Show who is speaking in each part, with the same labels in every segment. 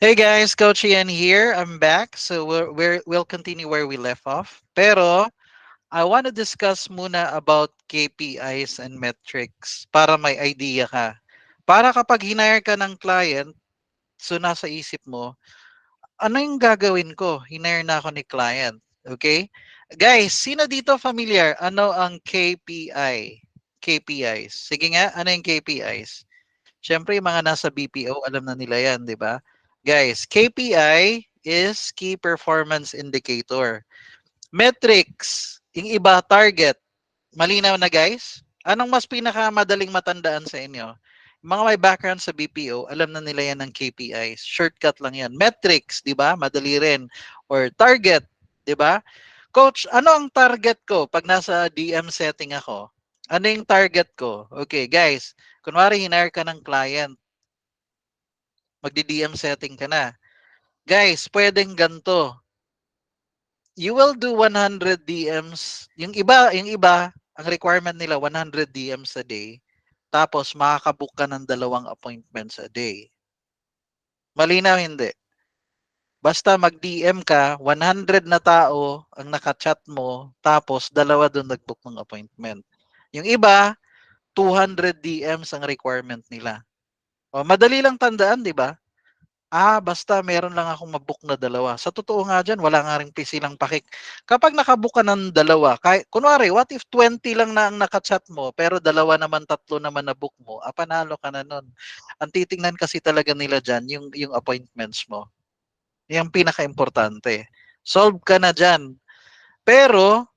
Speaker 1: Hey guys, Coach Ian here. I'm back. So we'll continue where we left off. Pero I want to discuss muna about KPIs and metrics para may idea ka. Para kapag hinire ka ng client, so nasa isip mo, ano yung gagawin ko? Hinire na ako ni client. Okay? Guys, sino dito familiar? Ano ang KPI? KPIs. Sige nga, ano yung KPIs? Siyempre, yung mga nasa BPO, alam na nila yan, di ba? Guys, KPI is Key Performance Indicator. Metrics, yung iba, target. Malinaw na guys? Anong mas pinakamadaling matandaan sa inyo? Yung mga may background sa BPO, alam na nila yan ng KPIs. Shortcut lang yan. Metrics, di ba? Madali rin. Or target, di ba? Coach, ano ang target ko pag nasa DM setting ako? Ano yung target ko? Okay, guys. Kunwari, hinire ka ng client, magdi-DM setting ka na. Guys, pwedeng ganto. You will do 100 DMs. Yung iba, ang requirement nila 100 DMs a day. Tapos makakabook ka ng 2 appointments a day. Malinaw hindi. Basta mag-DM ka, 100 na tao ang nakachat mo, tapos dalawa doon nag-book ng appointment. Yung iba, 200 DMs ang requirement nila. O, madali lang tandaan, di ba? Basta meron lang akong mabook na dalawa. Sa totoo nga dyan, wala nga rin silang pakik. Kapag nakabook ka ng dalawa, kunwari, what if 20 lang na ang nakachat mo, pero dalawa naman, tatlo naman na book mo, panalo ka na nun. Ang titingnan kasi talaga nila dyan, yung appointments mo. Yung pinaka-importante. Solve ka na dyan. Pero,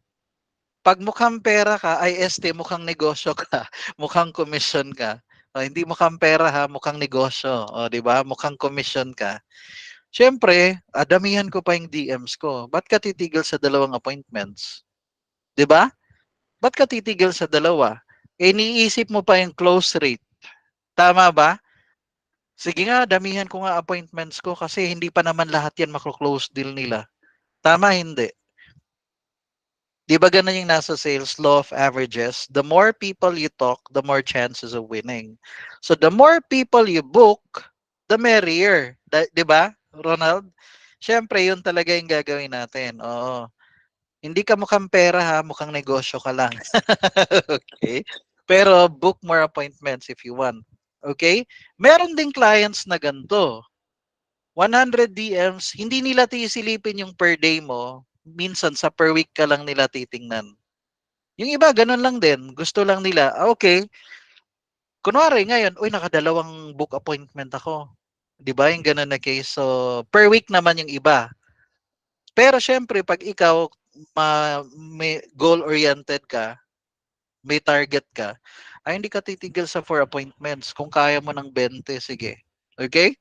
Speaker 1: pag mukhang pera ka, ay mukhang negosyo ka, mukhang commission ka. Hindi mukhang pera ha, mukhang negosyo. O, di ba? Mukhang commission ka. Siyempre, damihan ko pa yung DMs ko. Ba't ka titigil sa 2 appointments? 'Di ba? Ba't ka titigil sa dalawa? Iniisip mo pa yung close rate. Tama ba? Sige nga, damihan ko nga appointments ko kasi hindi pa naman lahat yan maklo-close deal nila. Tama, hindi. Di ba ganun yung nasa sales law of averages? The more people you talk, the more chances of winning. So the more people you book, the merrier. Di ba, Ronald? Siyempre, yun talaga yung gagawin natin. Oo. Hindi ka mukhang pera ha, mukhang negosyo ka lang. Okay? Pero book more appointments if you want. Okay? Meron ding clients na ganito. 100 DMs, hindi nila tisilipin yung per day mo. Minsan sa per week ka lang nila titingnan. Yung iba, ganun lang din. Gusto lang nila, okay, kunwari ngayon, uy, nakadalawang book appointment ako. Di ba? Yung ganun na case. So, per week naman yung iba. Pero syempre, pag ikaw may goal-oriented ka, may target ka, ay hindi ka titigil sa 4 appointments. Kung kaya mo ng 20, sige. Okay?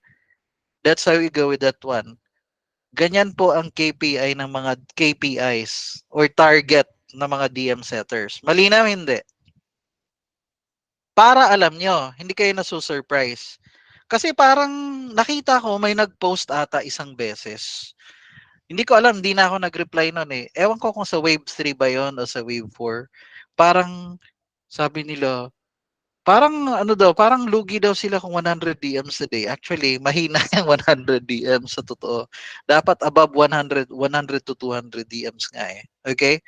Speaker 1: That's how we go with that one. Ganyan po ang KPI ng mga KPIs or target ng mga DM setters. Malinaw hindi? Para alam nyo, hindi kayo nasusurprise. Kasi parang nakita ko may nag-post ata isang beses. Hindi ko alam, hindi na ako nag-reply nun eh. Ewan ko kung sa wave 3 ba yon o sa wave 4. Parang sabi nila, parang ano daw, parang lugi daw sila kung 100 DMs a day. Actually, mahina yung 100 DMs sa totoo. Dapat above 100, 100 to 200 DMs nga eh. Okay?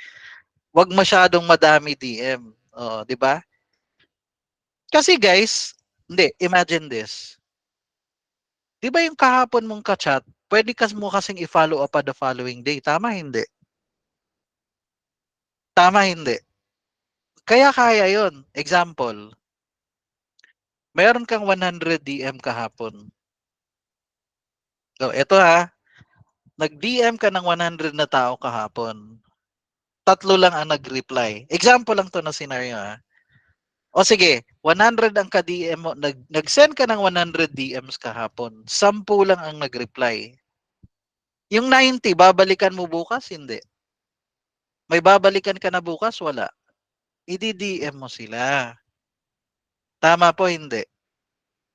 Speaker 1: Huwag masyadong madami DM. Oh, 'di ba? Kasi guys, hindi, imagine this. 'Di ba yung kahapon mong ka-chat, pwede mo kasing i-follow up pa the following day. Tama hindi? Tama hindi? Kaya kaya yon. Example, meron kang 100 DM kahapon. So, eto ha, nag-DM ka ng 100 na tao kahapon. Tatlo lang ang nag-reply. Example lang to na scenario ha. O sige, 100 ang ka-DM mo, nag-send ka ng 100 DMs kahapon. 10 lang ang nag-reply. Yung 90, babalikan mo bukas? Hindi. May babalikan ka na bukas? Wala. I-DM mo sila. Tama po, hindi.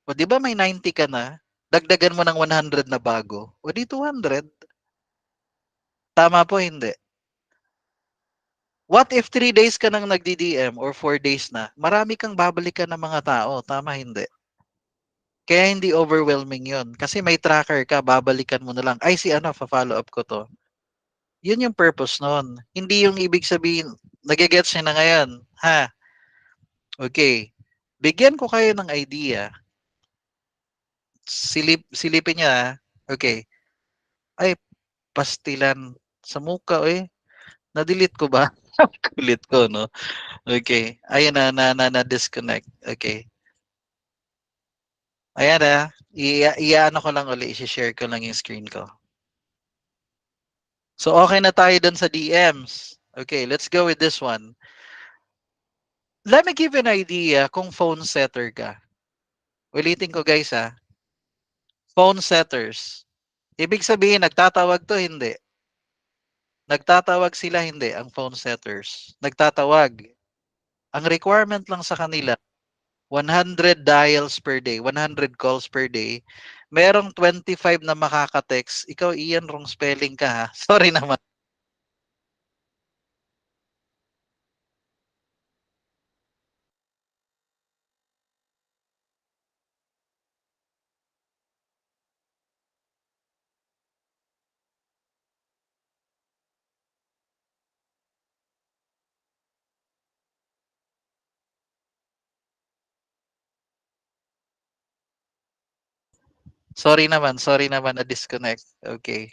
Speaker 1: O di ba may 90 ka na? Dagdagan mo ng 100 na bago. O di 200. Tama po, hindi. What if 3 days ka nang nagdi-DM or 4 days na? Marami kang babalikan ng mga tao. Tama, hindi. Kaya hindi overwhelming yun. Kasi may tracker ka, babalikan mo na lang. Ay, si ano, follow up ko to. Yun yung purpose nun. Hindi yung ibig sabihin, nagigets niya na ngayon. Ha? Okay. Bigyan ko kayo ng idea. Silipin niya. Okay. Ay, pastilan sa mukha eh. Na-delete ko ba? Kulit ko, no? Okay. Ayun na disconnect. Okay. Ayan na. I-ano ko lang ulit. I-share ko lang yung screen ko. So, okay na tayo dun sa DMs. Okay, let's go with this one. Let me give you an idea kung phone setter ka. Ulitin ko guys ha. Phone setters. Ibig sabihin, nagtatawag to, hindi. Nagtatawag sila, hindi, ang phone setters. Nagtatawag. Ang requirement lang sa kanila, 100 dials per day, 100 calls per day. Merong 25 na makaka-text. Ikaw, Ian, wrong spelling ka ha. Sorry naman. Sorry naman na-disconnect. Okay.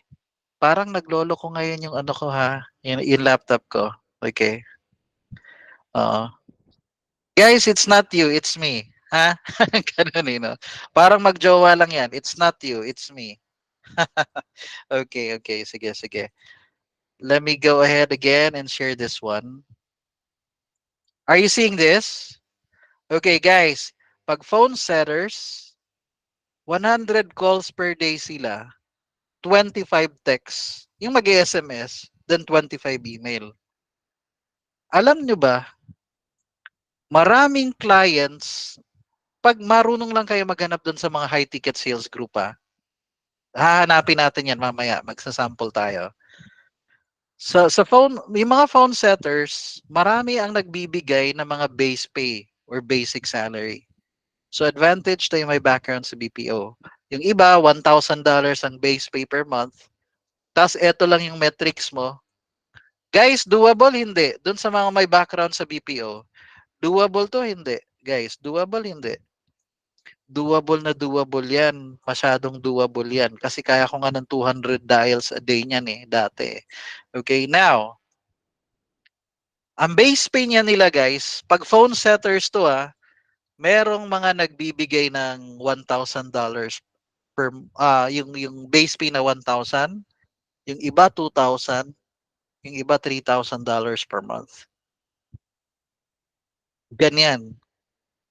Speaker 1: Parang naglolo ko ngayon yung ano ko ha, yung laptop ko. Okay. Oo. Guys, it's not you, it's me. Ha? Ganun eh, no? Parang magjowa lang yan. It's not you, it's me. Okay, okay. Sige, sige. Let me go ahead again and share this one. Are you seeing this? Okay, guys. Pag phone setters, 100 calls per day sila, 25 texts. Yung mag-SMS, then 25 email. Alam nyo ba, maraming clients, pag marunong lang kayo maghanap doon sa mga high ticket sales group hahanapin natin yan mamaya, magsasample tayo. Sa phone, yung mga phone setters, marami ang nagbibigay ng mga base pay or basic salary. So advantage tayo may background sa BPO. Yung iba, $1,000 ang base pay per month. Tapos eto lang yung metrics mo. Guys, doable hindi. Doon sa mga may background sa BPO, doable to hindi. Guys, doable hindi. Doable yan. Masyadong doable yan. Kasi kaya ko nga ng 200 dials a day niyan dati. Okay, now, ang base pay niya nila guys, pag phone setters to merong mga nagbibigay ng $1,000 per, yung base pay na 1,000, yung iba 2,000, yung iba $3,000 per month. Ganyan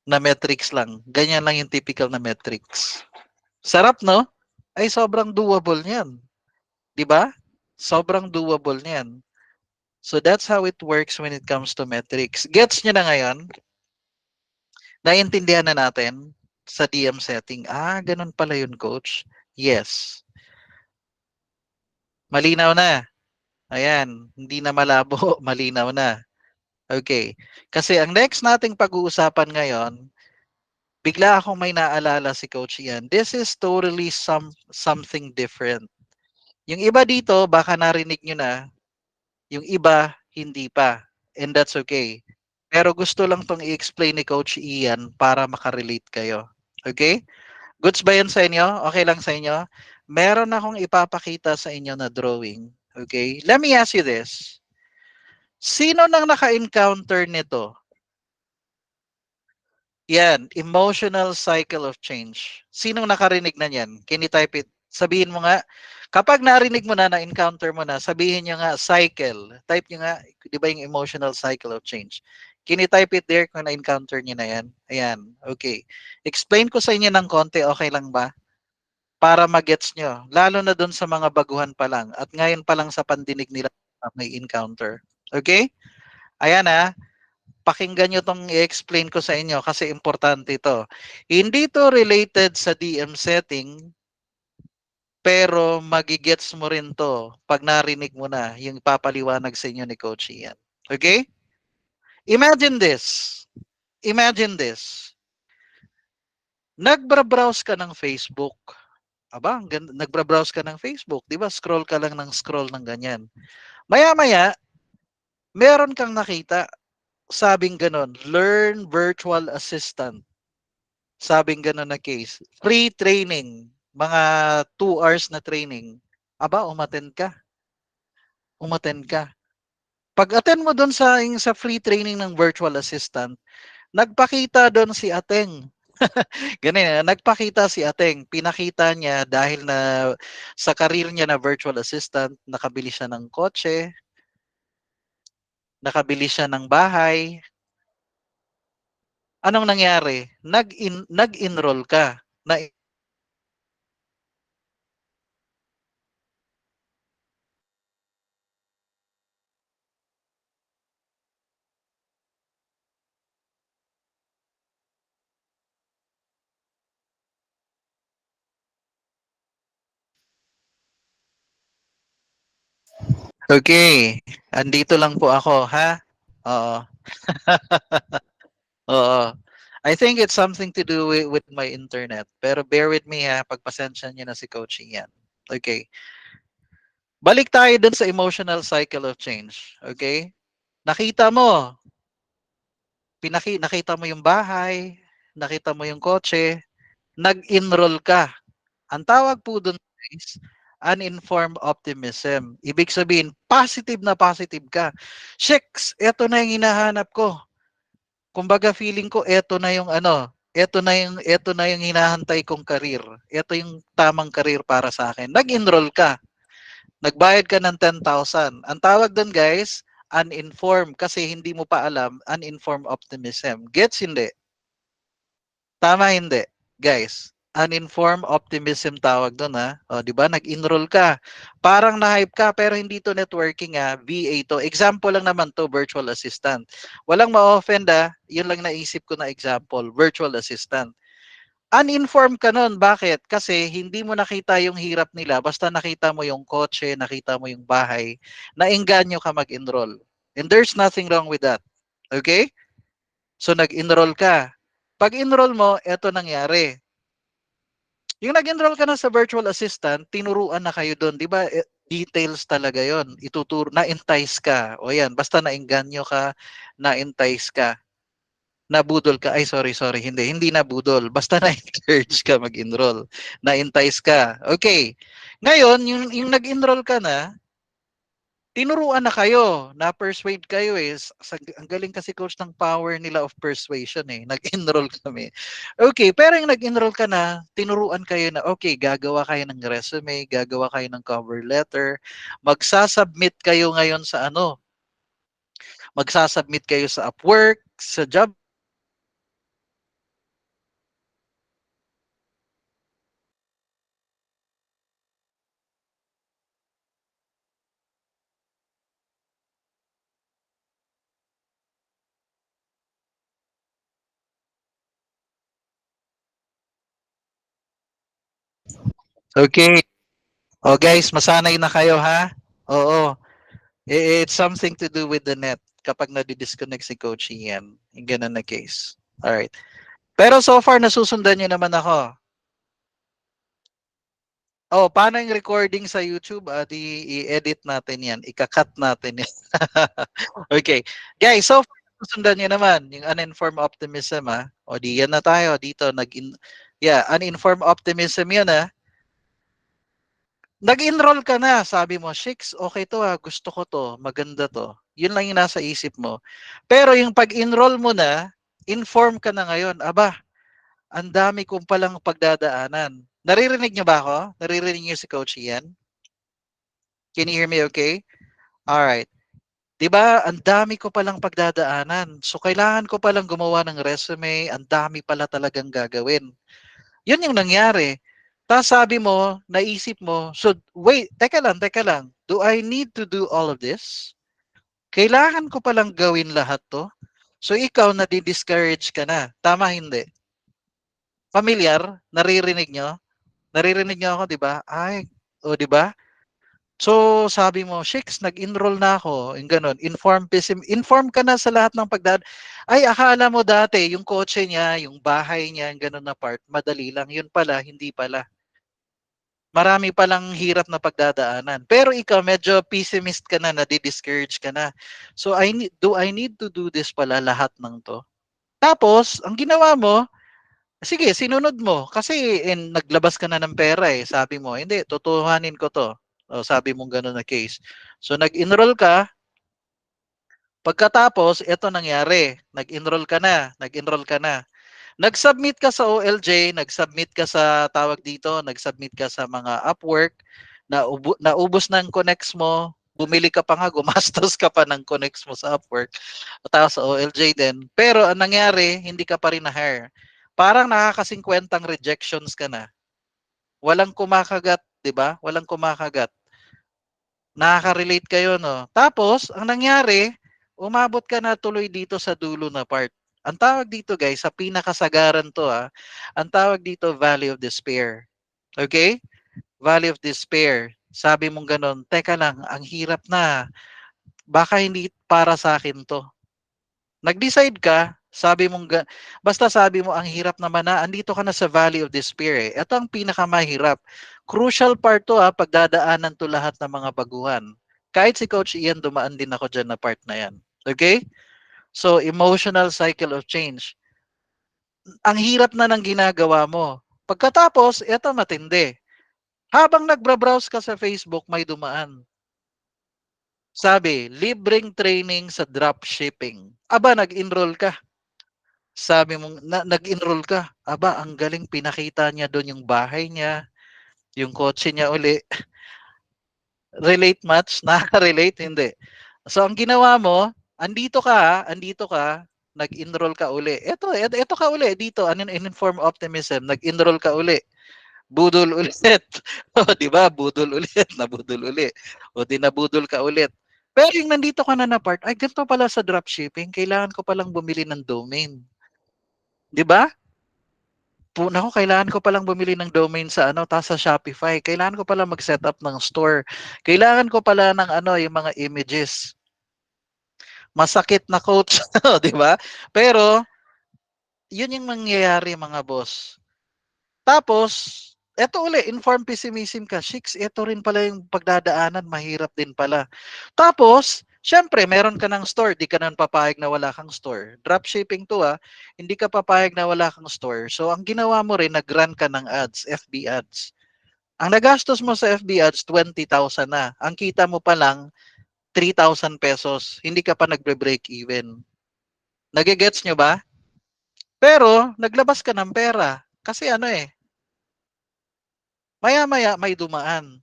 Speaker 1: na metrics lang. Ganyan lang yung typical na metrics. Sarap, no? Ay, sobrang doable niyan. 'Di ba? Sobrang doable niyan. So that's how it works when it comes to metrics. Gets niyo na ngayon? Naiintindihan na natin sa DM setting. Ganun pala yun, coach. Yes. Malinaw na. Ayan, hindi na malabo, malinaw na. Okay. Kasi ang next nating pag-uusapan ngayon, bigla akong may naalala si Coach Ian. This is totally something different. Yung iba dito, baka narinig nyo na, yung iba, hindi pa. And that's okay. Pero gusto lang tong i-explain ni Coach Ian para makarelate kayo. Okay? Goods ba yan sa inyo? Okay lang sa inyo? Meron akong ipapakita sa inyo na drawing. Okay? Let me ask you this. Sino nang naka-encounter nito? Yan, emotional cycle of change. Sinong nakarinig na yan? Can you type it? Sabihin mo nga, kapag narinig mo na-encounter mo na, sabihin nyo nga, cycle. Type nyo nga, di ba yung emotional cycle of change? Can you type it there kung na-encounter nyo na yan? Ayan, okay. Explain ko sa inyo ng konti, okay lang ba? Para magets nyo. Lalo na dun sa mga baguhan pa lang. At ngayon pa lang sa pandinig nila may encounter. Okay? Ayan pakinggan nyo tong i-explain ko sa inyo kasi importante ito. Hindi to related sa DM setting, pero magigets mo rin to pag narinig mo na yung papaliwanag sa inyo ni Coach Ian. Okay? Imagine this. Imagine this. Nagbra-browse ka ng Facebook. Aba, nagbra-browse ka ng Facebook, 'di ba? Scroll ka lang ng scroll ng ganyan. Maya-maya, meron kang nakita, sabing gano'n, learn virtual assistant. Sabing gano'n na case. Free training, mga 2 hours na training. Aba, umattend ka. Umattend ka. Pag-attend mo doon sa free training ng virtual assistant, nagpakita doon si Ateng. Ganun, nagpakita si Ateng. Pinakita niya dahil na sa career niya na virtual assistant, nakabili siya ng kotse, nakabili siya ng bahay. Anong nangyari? Nag-enroll ka. Na, okay, andito lang po ako, ha? Oo. Oo. I think it's something to do with my internet. Pero bear with me ha, pagpasensya niyo na si coaching yan. Okay. Balik tayo dun sa emotional cycle of change. Okay? Nakita mo, nakita mo yung bahay, nakita mo yung kotse, nag-enroll ka. Ang tawag po dun guys, uninformed optimism. Ibig sabihin, positive ka. Sheks, eto na yung hinahanap ko. Kumbaga feeling ko eto na yung eto na yung hinahantay kong career. Eto yung tamang career para sa akin. Nag-enroll ka. Nagbayad ka ng 10,000. Ang tawag doon guys, uninformed kasi hindi mo pa alam, uninformed optimism. Gets hindi? Tama hindi, guys. Uninformed optimism tawag doon ha. O, di ba? Nag-enroll ka. Parang na-hype ka pero hindi to networking ha. VA to. Example lang naman to, virtual assistant. Walang ma-offend ha. Yun lang naisip ko na example, virtual assistant. Uninformed ka nun. Bakit? Kasi hindi mo nakita yung hirap nila. Basta nakita mo yung kotse, nakita mo yung bahay, naengganyo ka mag-enroll. And there's nothing wrong with that. Okay? So nag-enroll ka. Pag enroll mo, eto nangyari. Yung nag-enroll ka na sa virtual assistant, tinuruan na kayo doon. Di ba? Details talaga yon. Ituturo, na-entice ka. O yan, basta naengganyo ka, na-entice ka. Nabudol ka. Ay, sorry. Hindi nabudol. Basta na-encourage ka mag-enroll. Na-entice ka. Okay. Ngayon, yung nag-enroll ka na, tinuruan na kayo, na-persuade kayo eh. Ang galing kasi coach ng power nila of persuasion eh. Nag-enroll kami. Okay, pero yung nag-enroll ka na, tinuruan kayo na, okay, gagawa kayo ng resume, gagawa kayo ng cover letter, magsasubmit kayo ngayon sa magsasubmit kayo sa Upwork, sa job. Okay. Oh guys, masanay na kayo ha? Oo. It's something to do with the net kapag nadi-disconnect si Coach Ian. Yung ganun na case. Alright. Pero so far, nasusundan niyo naman ako. Oh, paano yung recording sa YouTube? Di i-edit natin yan. Ika-cut natin yan. Okay. Guys, so far, nasusundan niyo naman yung uninformed optimism, ha? O di yan na tayo dito. Yeah, uninformed optimism yun, ha? Nag-enroll ka na, sabi mo, Shix, okay to ha, gusto ko to, maganda to. Yun lang yung nasa isip mo. Pero yung pag-enroll mo na, inform ka na ngayon, aba, ang dami kong palang pagdadaanan. Naririnig niyo ba ako? Naririnig niyo si Coach Ian? Can you hear me okay? Alright. 'Di ba, ang dami ko palang pagdadaanan. So, kailangan ko palang gumawa ng resume, ang dami pala talagang gagawin. Yun yung nangyari. Tapos sabi mo, naisip mo, so wait, teka lang. Do I need to do all of this? Kailangan ko palang gawin lahat to? So ikaw, nadi-discourage ka na. Tama hindi? Familiar? Naririnig nyo? Naririnig nyo ako, di ba? Ay, o di ba? So, sabi mo, "Shicks, nag-enroll na ako." Yung gano'n. Inform ka na sa lahat ng ay, akala mo dati yung kotse niya, yung bahay niya, yung gano'n na part, madali lang. Yun pala, hindi pala. Marami palang hirap na pagdadaanan. Pero ikaw, medyo pessimist ka na, nadi-discourage ka na. So, do I need to do this pala lahat ng 'to? Tapos, ang ginawa mo, sige, sinunod mo. Kasi naglabas ka na ng pera eh. Sabi mo, hindi, tutuhanin ko to. O, sabi mong gano'n na case. So, nag-enroll ka. Pagkatapos, ito nangyari. Nag-enroll ka na. Nag-enroll ka na. Nag-submit ka sa OLJ, nag-submit ka sa tawag dito, nag-submit ka sa mga Upwork, naubos na ang connects mo, bumili ka pa nga, gumastos ka pa ng connects mo sa Upwork, tapos sa OLJ din. Pero ang nangyari, hindi ka pa rin na-hire. Parang nakaka-50 rejections ka na. Walang kumakagat, 'di ba? Walang kumakagat. Nakaka-relate kayo, no? Tapos, ang nangyari, umabot ka na tuloy dito sa dulo na part. Ang tawag dito, guys, sa pinakasagaran to, ang tawag dito, Valley of Despair. Okay? Valley of Despair. Sabi mong ganun, teka lang, ang hirap na. Baka hindi para sa akin to. Nag-decide ka, basta sabi mo, ang hirap naman na, andito ka na sa Valley of Despair eh. Ito ang pinakamahirap. Crucial part to pagdadaanan to lahat ng mga baguhan. Kahit si Coach Ian, dumaan din ako dyan na part na yan. Okay? So, emotional cycle of change. Ang hirap na ng ginagawa mo. Pagkatapos, eto matindi. Habang nagbra-browse ka sa Facebook, may dumaan. Sabi, libreng training sa dropshipping. Aba, nag-enroll ka. Sabi mong nag-enroll ka. Aba, ang galing, pinakita niya doon yung bahay niya, yung kotse niya uli. Relate match? Nakaka-relate? Hindi. So, ang ginawa mo, andito ka, nag-enroll ka uli. Ito ka uli dito, in-inform optimism, nag-enroll ka uli. Budol ulit. O, di ba? Budol ulit. Nabudol ulit. O, di nabudol ka ulit. Pero yung nandito ka na na part, ay, ganito pala sa dropshipping, kailangan ko palang bumili ng domain. Di ba? Naku, kailangan ko palang bumili ng domain sa tapos sa Shopify. Kailangan ko pala mag-set up ng store. Kailangan ko pala ng yung mga images. Masakit na coach, di ba? Pero, yun yung mangyayari mga boss. Tapos, eto uli, informed pessimism ka. Shicks, eto rin pala yung pagdadaanan, mahirap din pala. Tapos, syempre, meron ka ng store, di ka nang papayag na wala kang store. Dropshipping to hindi ka papayag na wala kang store. So, ang ginawa mo rin, nag-run ka ng ads, FB ads. Ang nagastos mo sa FB ads, 20,000 na. Ang kita mo pa lang, 3,000 pesos. Hindi ka pa nagbe-break even. Nagigets nyo ba? Pero, naglabas ka ng pera. Kasi maya-maya may dumaan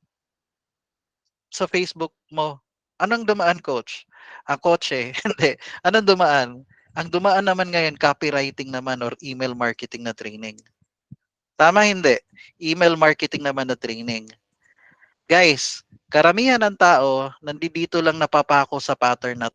Speaker 1: sa Facebook mo. Anong dumaan, coach? Ang kotse. Hindi. Anong dumaan? Ang dumaan naman ngayon, copywriting naman or email marketing na training. Tama, hindi. Email marketing naman na training. Guys, karamihan ng tao, nandito lang napapako sa pattern na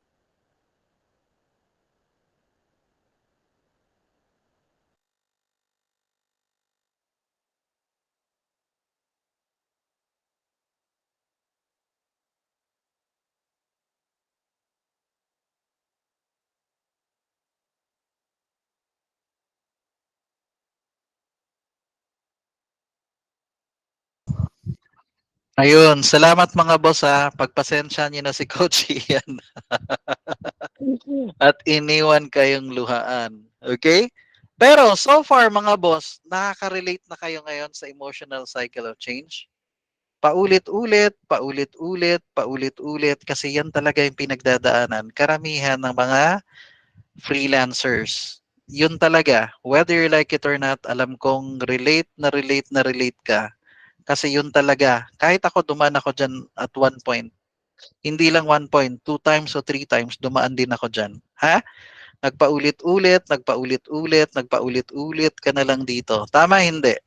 Speaker 1: ayun, salamat mga boss pagpasensya niyo na si Coach Ian at iniwan kayong luhaan. Okay? Pero so far mga boss, nakaka-relate na kayo ngayon sa emotional cycle of change? Paulit-ulit, paulit-ulit, paulit-ulit kasi yan talaga yung pinagdadaanan. Karamihan ng mga freelancers. Yun talaga, whether you like it or not, alam kong relate na relate na relate ka. Kasi yun talaga, kahit ako dumaan ako dyan at one point, hindi lang 1 point, 2 times o 3 times, dumaan din ako dyan. Ha? Nagpaulit-ulit, nagpaulit-ulit, nagpaulit-ulit ka na lang dito. Tama, hindi.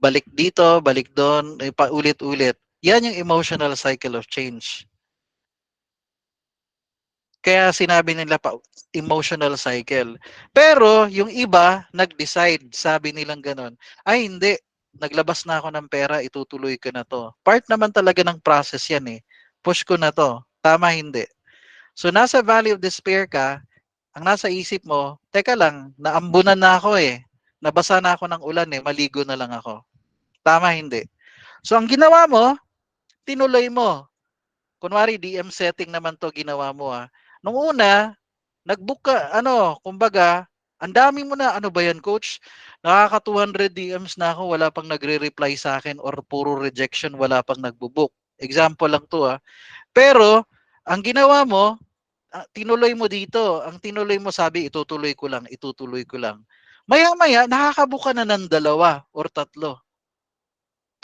Speaker 1: Balik dito, balik doon, paulit-ulit. Yan yung emotional cycle of change. Kaya sinabi nila pa emotional cycle. Pero yung iba nag-decide, sabi nilang ganun. Ay hindi. naglabas na ako ng pera, itutuloy ko na to. Part naman talaga ng process yan eh. Push ko na to. Tama, hindi. So nasa valley of despair ka, ang nasa isip mo, teka lang, naambunan na ako eh. Nabasa na ako ng ulan eh, maligo na lang ako. Tama, hindi. So ang ginawa mo, tinuloy mo. Kunwari, DM setting naman to ginawa mo ah. Nung una, nag-book ka, kumbaga, ang dami mo na, ano ba yan, coach? Nakaka 200 DMs na ako, wala pang nagre-reply sa akin or puro rejection, wala pang nagbo-book. Example lang to ah. Pero, ang ginawa mo, tinuloy mo dito. Ang tinuloy mo sabi, itutuloy ko lang, itutuloy ko lang. Maya-maya, nakakabook ka na ng 2 or 3.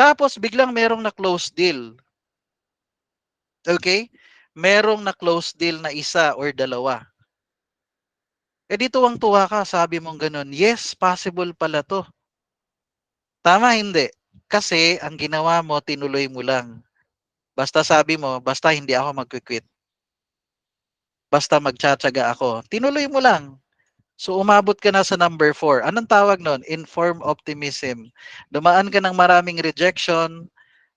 Speaker 1: Tapos, biglang merong na-close deal. Okay? Merong na-close deal na 1 or 2. Eh di tuwang-tuwa ka, sabi mong ganun, yes, possible pala to. Tama, hindi. Kasi ang ginawa mo, tinuloy mo lang. Basta sabi mo, basta hindi ako mag-quit. Basta magtsatsaga ako. Tinuloy mo lang. So umabot ka na sa number 4. Anong tawag nun? Informed optimism. Dumaan ka ng maraming rejection,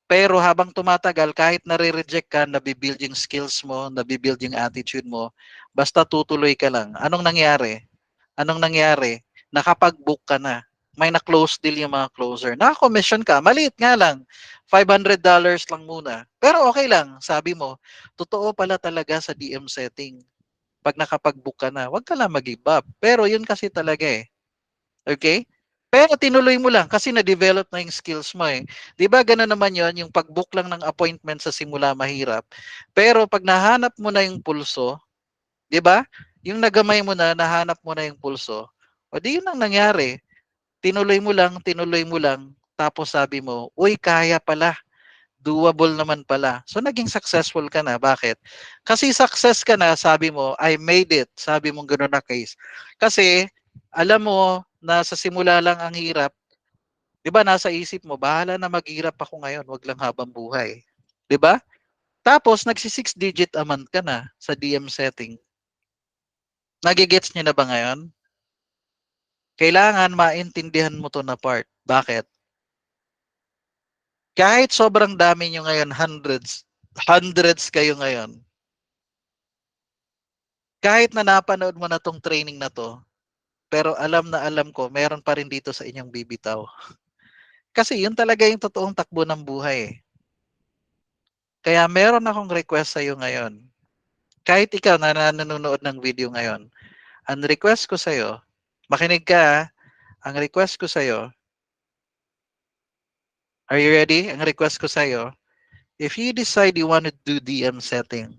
Speaker 1: pero habang tumatagal, kahit nare-reject ka, nabibuild yung skills mo, nabibuild yung attitude mo, basta tutuloy ka lang. Anong nangyari? Anong nangyari? Nakapag-book ka na. May na-close deal yung mga closer. Naka-commission ka. Maliit nga lang. $500 lang muna. Pero okay lang. Sabi mo, totoo pala talaga sa DM setting. Pag nakapag-book ka na, wag ka lang mag-give up. Pero yun kasi talaga eh. Okay? Pero tinuloy mo lang kasi na-develop na yung skills mo eh. 'Di ba gano'n naman 'yon, yung pag-book lang ng appointment sa simula mahirap. Pero pag nahanap mo na yung pulso, 'di ba? Yung nagamay mo na, nahanap mo na yung pulso. O di yun ang nangyari. Tinuloy mo lang, tapos sabi mo, uy, kaya pala. Doable naman pala. So naging successful ka na. Bakit? Kasi success ka na, sabi mo, I made it. Sabi mo gano'n na case. Kasi alam mo na sa simula lang ang hirap, 'di ba nasa isip mo, bahala na maghirap ako ngayon, wag lang habang buhay. 'Di ba? Tapos nagsi 6 digit amount ka na sa DM setting. Nagigets niyo na ba ngayon? Kailangan maintindihan mo to na part. Bakit? Kahit sobrang dami nyo ngayon, hundreds kayo ngayon, kahit na napanood mo na tong training na to, pero alam na alam ko, meron pa rin dito sa inyong bibitaw. Kasi yun talaga yung totoong takbo ng buhay eh. Kaya meron akong request sa iyo ngayon. Kahit ikaw na nanonood ng video ngayon, ang request ko sa iyo, makinig ka ha, ang request ko sa iyo, are you ready? Ang request ko sa iyo, if you decide you want to do DM setting,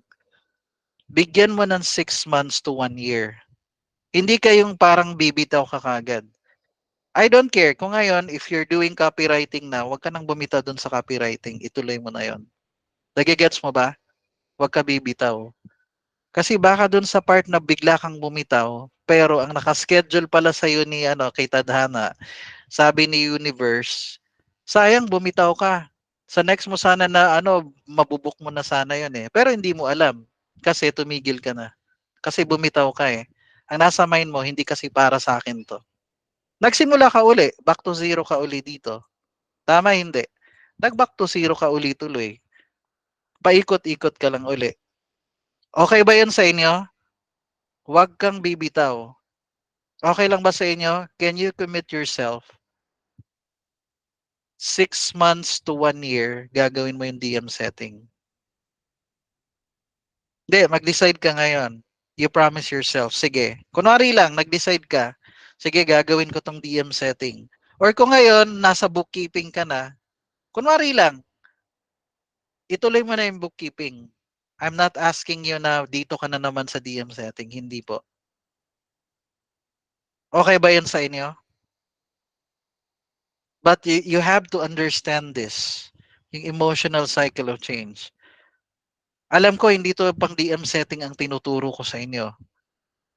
Speaker 1: bigyan mo ng 6 months to 1 year. Hindi kayong parang bibitaw ka kagad. I don't care. Kung ngayon, if you're doing copywriting na, huwag ka nang bumitaw dun sa copywriting. Ituloy mo na yon. Nagigets mo ba? Huwag ka bibitaw. Kasi baka dun sa part na bigla kang bumitaw, pero ang nakaschedule pala sa'yo ni, kay Tadhana, sabi ni Universe, sayang bumitaw ka. Sa next mo sana na, mabubuk mo na sana yon eh. Pero hindi mo alam. Kasi tumigil ka na. Kasi bumitaw ka eh. Ang nasa mind mo, hindi kasi para sa akin to. Nagsimula ka uli, back to zero ka uli dito. Tama, hindi. Nag-back to zero ka uli tuloy. Paikot-ikot ka lang uli. Okay ba yun sa inyo? Huwag kang bibitaw. Okay lang ba sa inyo? Can you commit yourself? 6 months to 1 year, gagawin mo yung DM setting. Hindi, mag-decide ka ngayon. You promise yourself. Sige. Kunwari lang, nag-decide ka. Sige, gagawin ko tong DM setting. Or kung ngayon, nasa bookkeeping ka na, kunwari lang, ituloy mo na yung bookkeeping. I'm not asking you na dito ka na naman sa DM setting. Hindi po. Okay ba yun sa inyo? But you have to understand this. Yung emotional cycle of change. Alam ko, hindi to pang DM setting ang tinuturo ko sa inyo.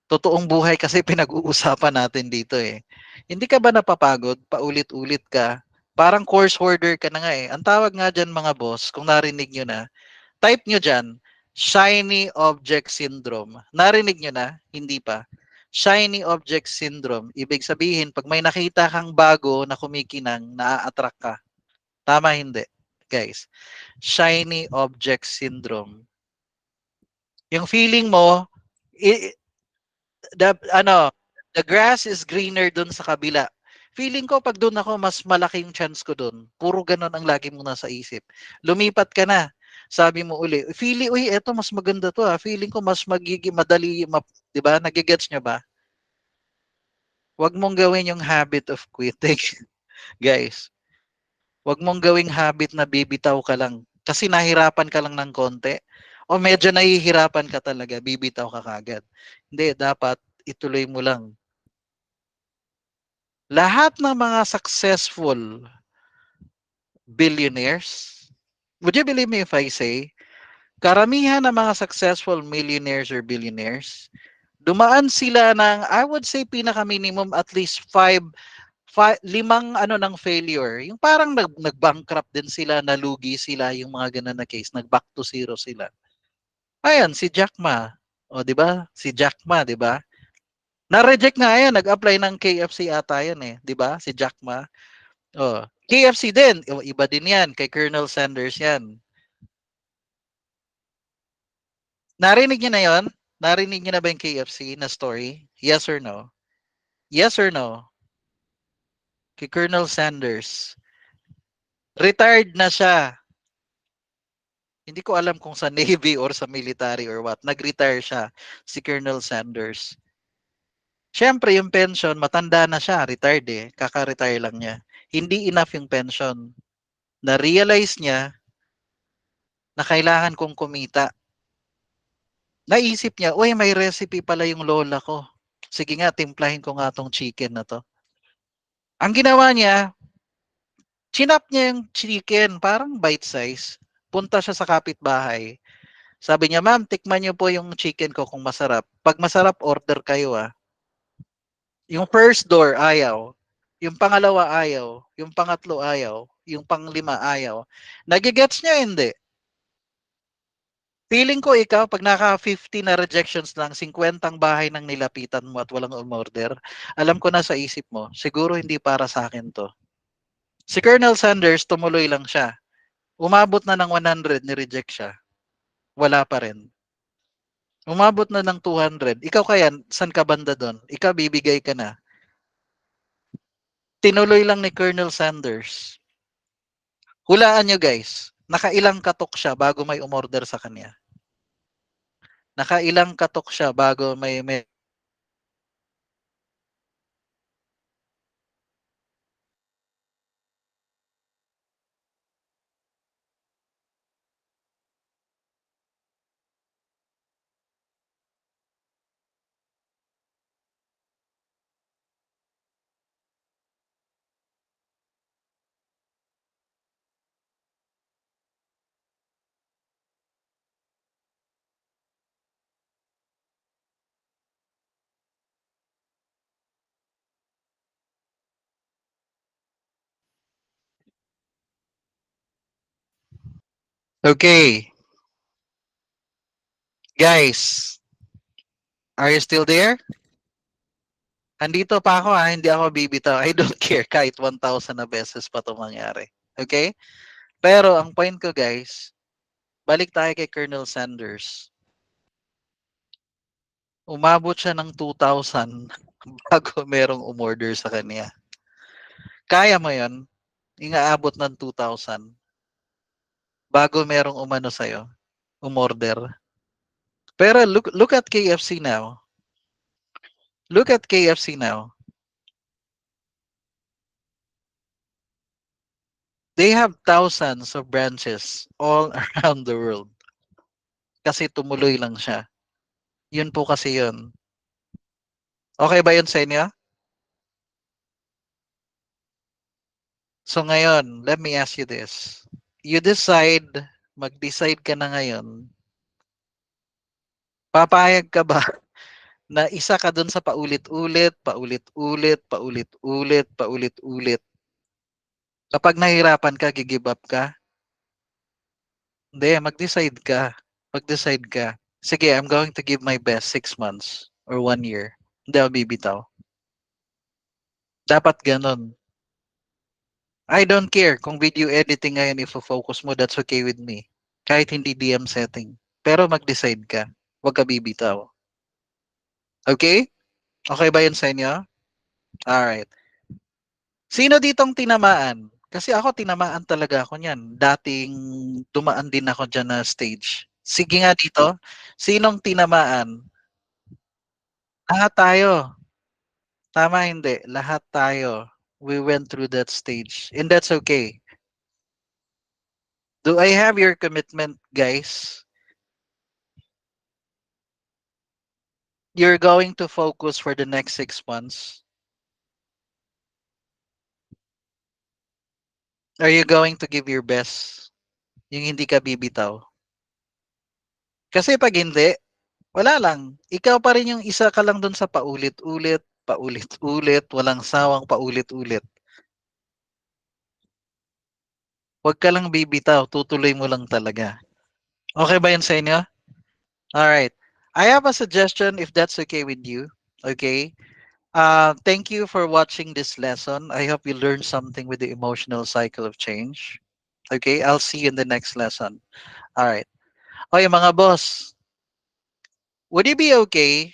Speaker 1: Totoong buhay kasi pinag-uusapan natin dito eh. Hindi ka ba napapagod? Paulit-ulit ka. Parang course hoarder ka na nga eh. Ang tawag nga dyan mga boss, kung narinig nyo na, type nyo dyan, shiny object syndrome. Narinig nyo na? Hindi pa. Shiny object syndrome. Ibig sabihin, pag may nakita kang bago na kumikinang, naa-attract ka. Tama, hindi? Guys, shiny object syndrome. Yung feeling mo, the grass is greener dun sa kabila. Feeling ko pag doon ako, mas malaking chance ko doon. Puro ganun ang lagi mo nasa isip. Lumipat ka na. Sabi mo uli, feeling, uy, eto mas maganda to ah. Feeling ko mas magiging madali, 'di ba? Nagigets nyo ba? Huwag mong gawin yung habit of quitting, guys. Huwag mong gawing habit na bibitaw ka lang. Kasi nahirapan ka lang ng konti. O medyo nahihirapan ka talaga, bibitaw ka kagad. Hindi, dapat ituloy mo lang. Lahat ng mga successful billionaires, would you believe me if I say, karamihan ng mga successful millionaires or billionaires, dumaan sila ng, I would say, pinaka-minimum at least limang ano ng failure. Yung parang nag-bankrupt din sila, nalugi sila, yung mga ganun na case, nag-back to zero sila. Ayan, si Jack Ma. O, di ba? Si Jack Ma, di ba? Na-reject nga yan, nag-apply ng KFC ata yan eh, di ba? Si Jack Ma. Oh, KFC din, iba din yan, kay Colonel Sanders yan. Narinig niyo na yon? Narinig niyo na ba yung KFC na story? Yes or no? Yes or no? Kay Colonel Sanders. Retired na siya. Hindi ko alam kung sa Navy or sa military or what. Nag-retire siya, si Colonel Sanders. Siyempre, yung pension, matanda na siya, retired eh. Kaka-retire lang niya. Hindi enough yung pension. Na-realize niya na kailangan kong kumita. Naisip niya, uy, may recipe pala yung lola ko. Sige nga, timplahin ko nga tong chicken na to. Ang ginawa niya, chinap niya yung chicken, parang bite size. Punta siya sa kapitbahay. Sabi niya, ma'am, tikman niyo po yung chicken ko kung masarap. Pag masarap, order kayo ah. Yung first door, ayaw. Yung pangalawa, ayaw. Yung pangatlo, ayaw. Yung panglima, ayaw. Nagigets niya, hindi. Feeling ko ikaw, pag naka 50 na rejections lang, 50 bahay nang nilapitan mo at walang umorder, alam ko na sa isip mo, siguro hindi para sa akin to. Si Colonel Sanders, tumuloy lang siya. Umabot na ng 100, ni-reject siya. Wala pa rin. Umabot na ng 200. Ikaw kaya, san ka banda doon? Ikaw, bibigay ka na. Tinuloy lang ni Colonel Sanders. Hulaan nyo guys, nakailang katok siya bago may umorder sa kanya. Nakailang katok siya bago may. Okay, guys, are you still there? Andito pa ako ha, hindi ako bibitaw. I don't care kahit 1,000 na beses pa ito mangyari. Okay? Pero ang point ko guys, balik tayo kay Colonel Sanders. Umabot siya ng 2,000 bago merong umorder sa kanya. Kaya mo yon? Ingaabot ng 2,000 bago merong umano sa'yo, umorder. Pero look at KFC now. Look at KFC now. They have thousands of branches all around the world. Kasi tumuloy lang siya. Yun po kasi yun. Okay ba yun sa inyo? So ngayon, let me ask you this. You decide, mag-decide ka na ngayon, papayag ka ba na isa ka dun sa paulit-ulit, paulit-ulit, paulit-ulit, paulit-ulit. Kapag nahirapan ka, gigive up ka? Hindi, mag-decide ka. Mag-decide ka. Sige, I'm going to give my best 6 months or 1 year. Hindi ako bibitaw. Dapat ganun. I don't care kung video editing ngayon ifo-focus mo, that's okay with me. Kahit hindi DM setting. Pero mag-decide ka. Huwag ka bibitaw. Okay? Okay ba yun sa inyo? Alright. Sino ditong tinamaan? Kasi ako tinamaan talaga ako niyan. Dating dumaan din ako dyan na stage. Sige nga dito. Sinong tinamaan? Lahat tayo. Tama hindi. Lahat tayo. We went through that stage. And that's okay. Do I have your commitment, guys? You're going to focus for the next 6 months? Are you going to give your best? Yung hindi ka bibitaw? Kasi pag hindi, wala lang. Ikaw pa rin yung isa ka lang dun sa paulit-ulit, paulit-ulit, walang sawang paulit-ulit. Huwag ka lang bibitaw, tutuloy mo lang talaga. Okay ba yun sa inyo? Alright. I have a suggestion if that's okay with you. Okay? Thank you for watching this lesson. I hope you learned something with the emotional cycle of change. Okay? I'll see you in the next lesson. Alright. Okay, mga boss. Would you be okay